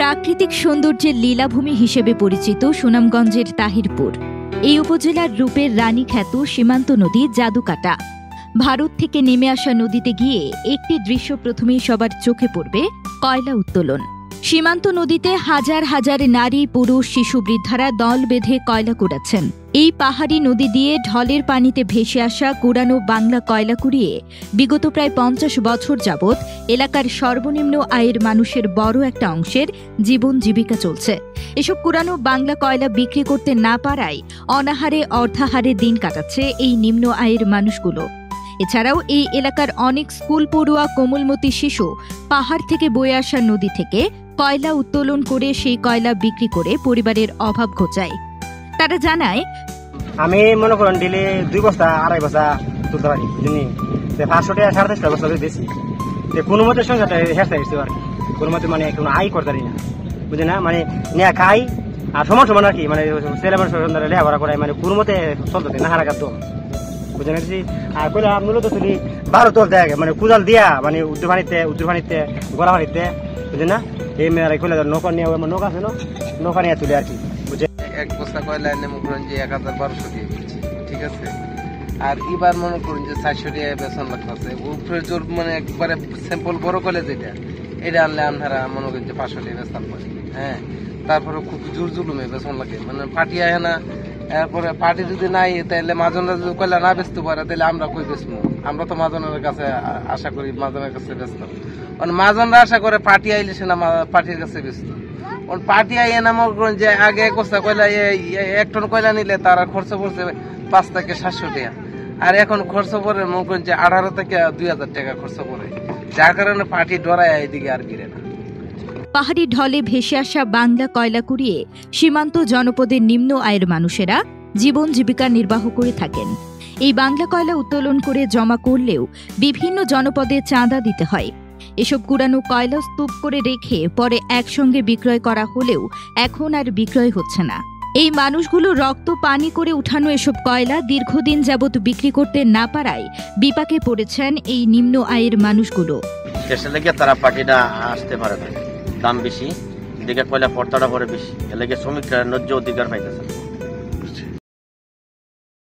প্রাকৃতিক সৌন্দর্যের লীলাভূমি হিসেবে পরিচিত সুনামগঞ্জের তাহিরপুর। এই উপজেলার রূপের রানী খ্যাত সীমান্ত নদী জাদুকাটা। ভারত থেকে নেমে আসা নদীতে গিয়ে একটি দৃশ্য প্রথমেই সবার চোখে পড়বে, কয়লা উত্তোলন। সীমান্ত নদীতে হাজার হাজার নারী, পুরুষ, শিশু, বৃদ্ধারা দল বেঁধে কয়লা কুড়াচ্ছেন। এই পাহাড়ি নদী দিয়ে ঢলের পানিতে ভেসে আসা কুড়ানো বাংলা কয়লা কুড়িয়ে বিগত প্রায় 50 বছর যাবৎ এলাকার সর্বনিম্ন আয়ের মানুষের বড় একটা অংশের জীবন জীবিকা চলছে। এসব কুড়ানো বাংলা কয়লা বিক্রি করতে না পারায় অনাহারে অর্ধাহারে দিন কাটাচ্ছে এই নিম্ন আয়ের মানুষগুলো। এছাড়াও এই এলাকার অনেক স্কুল পড়ুয়া কোমলমতি শিশু পাহাড় থেকে বয়ে আসা নদী থেকে কয়লা উত্তোলন করে সেই কয়লা বিক্রি করে পরিবারের অভাব ঘোচায়। তারা জানায়, আমি মনে করেন ডেলি 2 বস্তা 2.5 বস্তা তুলতে পারি, বুঝলি? 500 টাকা 5.5 বস্তা বেশি, কোনো মতে সংসারটা হেসতে গেছে আর কি। কোনো মতে মানে কোনো আয় করতে পারি না, বুঝলি না? মানে নিয়ে খাই আর সমান সমান আর কি, মানে ছেলে মানুষ লেখাপড়া করাই, মানে কোনো মতে চলতে না হারাকার দম, বুঝে না? আর কইলা মূলত তুলি 12 তোল দেয়, মানে কুদাল দিয়া, মানে উত্তর পানিতে গোড়া পানিতে, বুঝলি না? এই মেয়েরা কইলা নৌকা নিয়ে, নৌকা আছে না, নৌকা নিয়ে তুলে আর কি, বুঝে। 1 বস্তা কয়লা এনে মনে করেন যে 1200 দিয়ে কিনছি, ঠিক আছে? আর এবার মনে করুন যে 400 টাকা বেতন লাগতেছে। উপরে জোর মানে একবারে স্যাম্পল বড় কলে যেটা, এটা আনলে আপনারা মনে করেন যে 500 টাকা বেতন পাই। হ্যাঁ, তারপরে খুব জোর জুলুমে বেতন লাগে, মানে পার্টি আহে না। এরপরে পার্টি যদি নাই, তাহলে মাজনরা যদি কয়লা না বেচতে পারে, তাহলে আমরা কই বেচবো? আমরা তো মাজনের কাছে আশা করি, মাজনের কাছে বেচতাম। মানে মাজনরা আশা করে পার্টি আইলে সে না পার্টির কাছে বেচতো। পার্টি আইয়ে না মনে করেন যে আগে 1 বস্তা কয়লা 1 টন কয়লা নিলে তারা খরচ পড়ছে 5 থেকে 700 টাকা, আর এখন খরচ পড়ে মনে করেন যে 18 থেকে 2000 টাকা খরচ পড়ে, যার কারণে পার্টি ডরায় এদিকে আর গিরে না। পাহাড়ি ঢলে ভেসে আসা বাংলা কয়লা কুড়িয়ে সীমান্ত জনপদের নিম্ন আয়ের মানুষেরা জীবন জীবিকা নির্বাহ করে থাকেন। এই বাংলা কয়লা উত্তোলন করে জমা করলেও বিভিন্ন জনপদে চাঁদা দিতে হয়। এসব কুড়ানো কয়লা স্তূপ করে রেখে পরে একসঙ্গে বিক্রয় করা হলেও এখন আর বিক্রয় হচ্ছে না। এই মানুষগুলো রক্ত পানি করে উঠানো এসব কয়লা দীর্ঘদিন যাবৎ বিক্রি করতে না পারায় বিপাকে পড়েছেন এই নিম্ন আয়ের মানুষগুলো। দেশের লেগে তারা পার্টিটা আসতে পারে না, দাম বেশি, দিকে কয়লা পড়তাটা পরে বেশি, এলাকে শ্রমিকরা ন্যায্য অধিকার পাইতেছে।